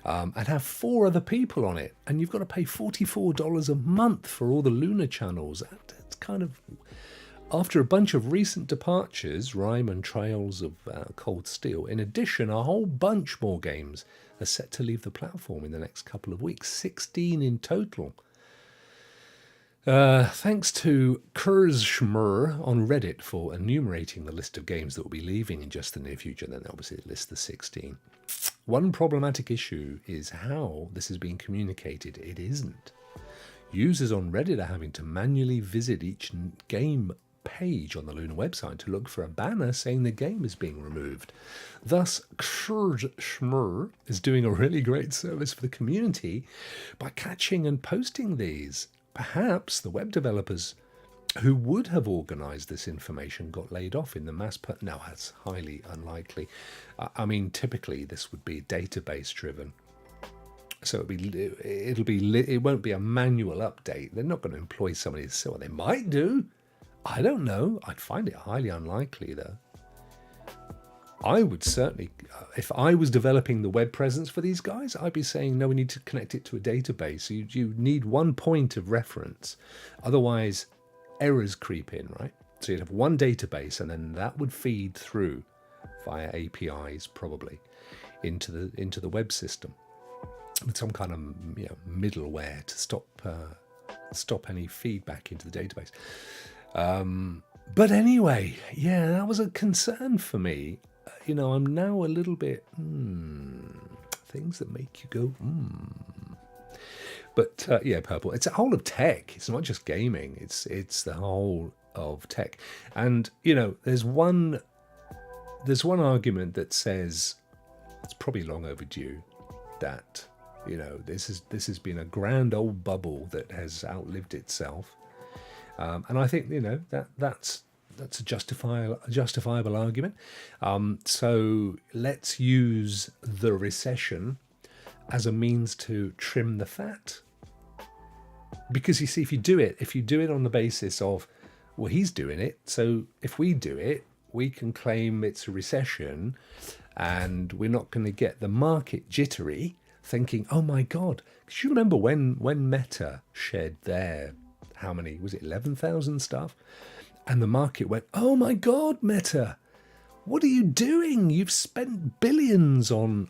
And have 4 other people on it. And you've got to pay $44 a month for all the Luna channels. That's kind of... After a bunch of recent departures, Rime and Trails of Cold Steel, in addition, a whole bunch more games are set to leave the platform in the next couple of weeks. 16 in total. Thanks to Kurzschmer on Reddit for enumerating the list of games that will be leaving in just the near future. Then obviously it lists the 16. One problematic issue is how this is being communicated. It isn't. Users on Reddit are having to manually visit each game page on the Luna website to look for a banner saying the game is being removed. Thus, Kurzschmer is doing a really great service for the community by catching and posting these. Perhaps the web developers who would have organised this information got laid off in the mass... No, that's highly unlikely. I mean, typically this would be database driven. So it won't be a manual update. They're not going to employ somebody to say what they might do. I don't know. I'd find it highly unlikely, though. I would certainly, if I was developing the web presence for these guys, I'd be saying, no, we need to connect it to a database. You need one point of reference. Otherwise, errors creep in, right? So you'd have one database, and then that would feed through via APIs, probably, into the web system with some kind of middleware to stop any feedback into the database. But anyway, yeah, that was a concern for me. I'm now a little bit things that make you go But yeah, Purple. It's a whole of tech. It's not just gaming. It's the whole of tech. And there's one argument that says it's probably long overdue. That this has been a grand old bubble that has outlived itself. And I think that's a justifiable argument. So let's use the recession as a means to trim the fat. Because you see, if you do it on the basis of, well, he's doing it, so if we do it, we can claim it's a recession, and we're not going to get the market jittery, thinking, oh my God, because you remember when Meta shared their, how many, was it 11,000 stuff? And the market went, oh my God, Meta, what are you doing? You've spent billions on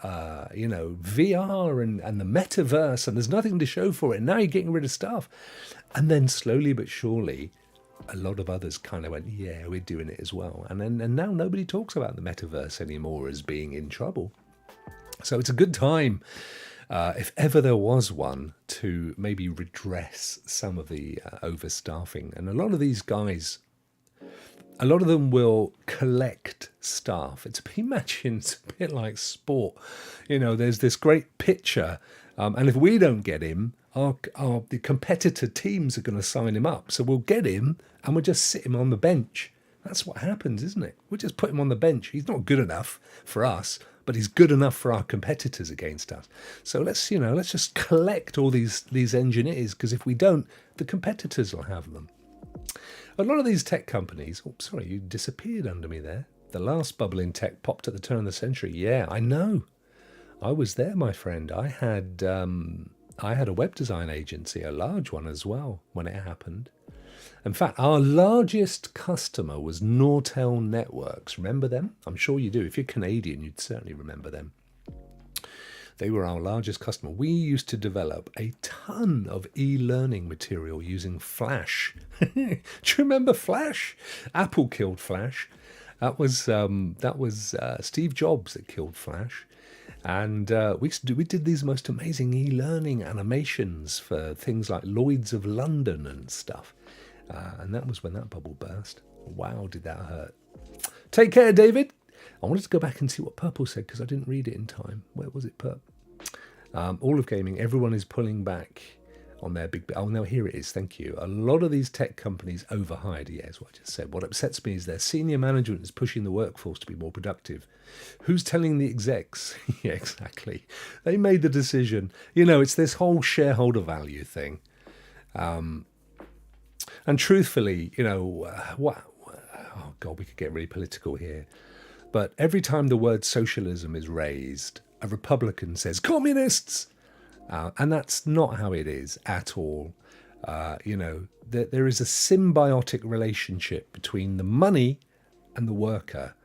VR and the metaverse, and there's nothing to show for it. Now you're getting rid of stuff. And then slowly but surely, a lot of others kind of went, yeah, we're doing it as well. And now nobody talks about the metaverse anymore as being in trouble. So it's a good time, if ever there was one, to maybe redress some of the overstaffing. And a lot of these guys, a lot of them will collect staff. It's a bit like sport. There's this great pitcher, and if we don't get him, the competitor teams are going to sign him up. So we'll get him, and we'll just sit him on the bench. That's what happens, isn't it? We'll just put him on the bench. He's not good enough for us, but he's good enough for our competitors against us. So let's just collect all these engineers, because if we don't, the competitors will have them. A lot of these tech companies, oh, sorry, you disappeared under me there. The last bubble in tech popped at the turn of the century. Yeah, I know. I was there, my friend. I had a web design agency, a large one as well, when it happened. In fact, our largest customer was Nortel Networks. Remember them? I'm sure you do. If you're Canadian, you'd certainly remember them. They were our largest customer. We used to develop a ton of e-learning material using Flash. Do you remember Flash? Apple killed Flash. That was Steve Jobs that killed Flash. And we did these most amazing e-learning animations for things like Lloyd's of London and stuff. And that was when that bubble burst. Wow, did that hurt. Take care, David. I wanted to go back and see what Purple said because I didn't read it in time. Where was it, Purp? All of gaming, everyone is pulling back on their big... Oh, no, here it is. Thank you. A lot of these tech companies overhired. Yeah, that's what I just said. What upsets me is their senior management is pushing the workforce to be more productive. Who's telling the execs? Yeah, exactly. They made the decision. It's this whole shareholder value thing. And truthfully, what... Oh, God, we could get really political here. But every time the word socialism is raised, a Republican says, communists! And that's not how it is at all. There is a symbiotic relationship between the money and the worker.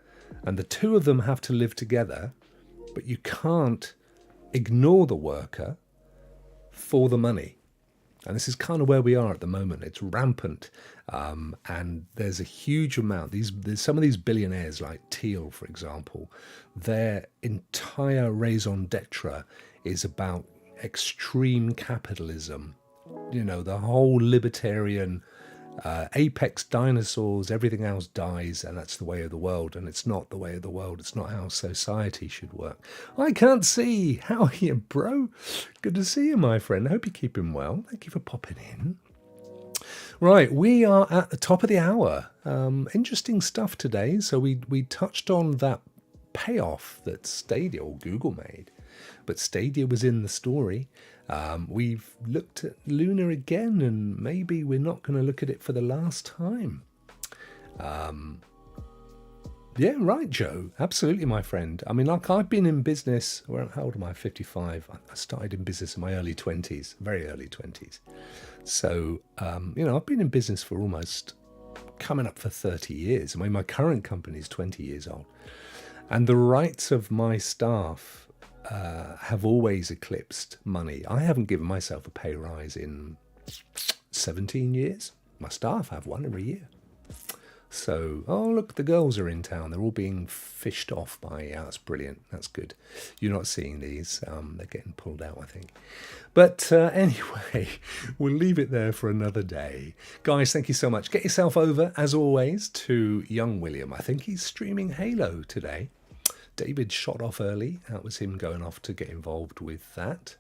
And the two of them have to live together. But you can't ignore the worker for the money. And this is kind of where we are at the moment. It's rampant. And there's a huge amount. There's some of these billionaires like Thiel, for example, their entire raison d'etre is about extreme capitalism. The whole libertarian apex dinosaurs, everything else dies, and that's the way of the world. And it's not the way of the world. It's not how society should work. I can't see. How are you, bro? Good to see you, my friend. I hope you're keeping well. Thank you for popping in. Right, we are at the top of the hour. Interesting stuff today. So we touched on that payoff that Stadia or Google made, but Stadia was in the story. We've looked at Luna again, and maybe we're not going to look at it for the last time. Yeah, right, Joe. Absolutely, my friend. I mean, like I've been in business. How old am I? 55. I started in business in my early 20s, very early 20s. So, I've been in business for almost coming up for 30 years. I mean, my current company is 20 years old. And the rights of my staff have always eclipsed money. I haven't given myself a pay rise in 17 years. My staff have one every year. So, oh, look, the girls are in town. They're all being fished off by, yeah, that's brilliant. That's good. You're not seeing these. They're getting pulled out, I think. But anyway, we'll leave it there for another day. Guys, thank you so much. Get yourself over, as always, to young William. I think he's streaming Halo today. David shot off early. That was him going off to get involved with that.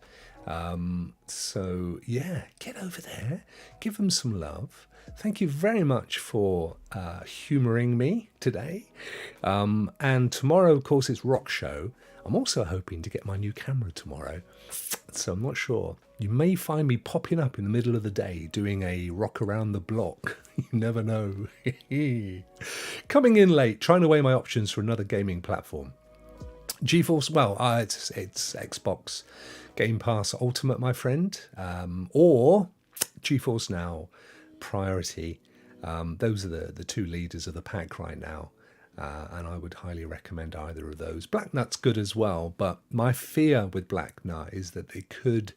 So, yeah, get over there. Give them some love. Thank you very much for humouring me today. And tomorrow, of course, it's Rokk Show. I'm also hoping to get my new camera tomorrow. So I'm not sure. You may find me popping up in the middle of the day doing a rock around the block. You never know. Coming in late, trying to weigh my options for another gaming platform. GeForce, well, it's Xbox Game Pass Ultimate, my friend, or GeForce Now Priority. Those are the two leaders of the pack right now, and I would highly recommend either of those. Black Nut's good as well, but my fear with Black Nut is that they could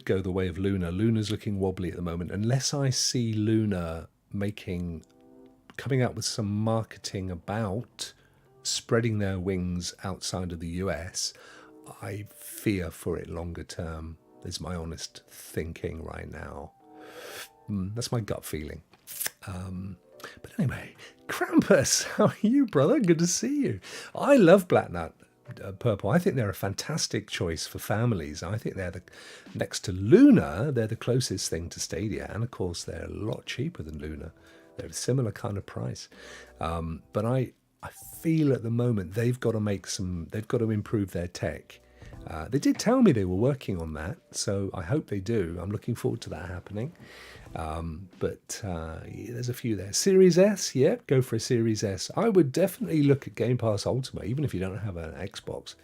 go the way of Luna. Luna's looking wobbly at the moment. Unless I see Luna coming out with some marketing about spreading their wings outside of the US, I fear for it longer term, is my honest thinking right now. That's my gut feeling. But anyway, Krampus, how are you, brother? Good to see you. I love Black Nut Purple. I think they're a fantastic choice for families. I think they're next to Luna, they're the closest thing to Stadia. And of course, they're a lot cheaper than Luna. They're a similar kind of price. But I feel at the moment they've got to improve their tech. They did tell me they were working on that, so I hope they do. I'm looking forward to that happening. But there's a few there. Series S, yeah, go for a Series S. I would definitely look at Game Pass Ultimate, even if you don't have an Xbox,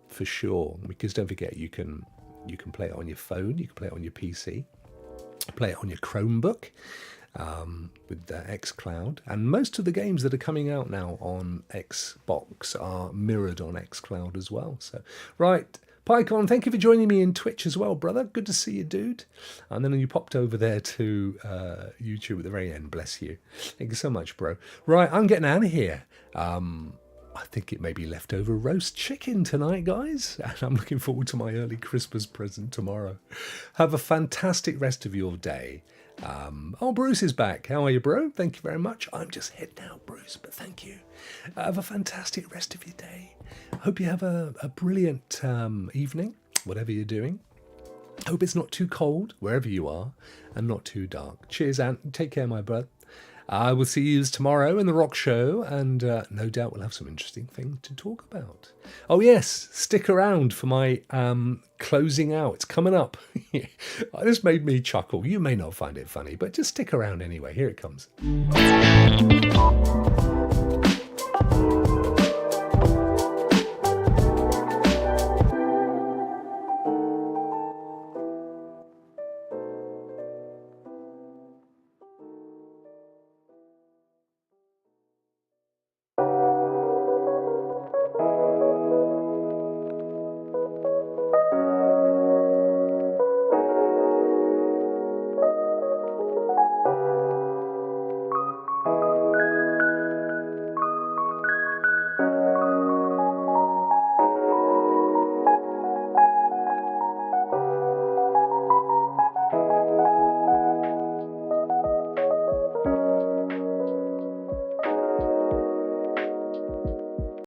for sure. Because don't forget, you can play it on your phone, you can play it on your PC, play it on your Chromebook. With xCloud, and most of the games that are coming out now on Xbox are mirrored on xCloud as well. So, right, PyCon, thank you for joining me in Twitch as well, brother. Good to see you, dude. And then you popped over there to YouTube at the very end. Bless you. Thank you so much, bro. Right, I'm getting out of here. I think it may be leftover roast chicken tonight, guys. And I'm looking forward to my early Christmas present tomorrow. Have a fantastic rest of your day. Bruce is back. How are you, bro? Thank you very much. I'm just heading out, Bruce, but thank you. Have a fantastic rest of your day. Hope you have a brilliant evening, whatever you're doing. Hope it's not too cold, wherever you are, and not too dark. Cheers, Ant. Take care, my brother. I will see you tomorrow in the Rokk Show, and no doubt we'll have some interesting things to talk about. Oh yes, stick around for my closing out. It's coming up. This made me chuckle. You may not find it funny, but just stick around anyway. Here it comes.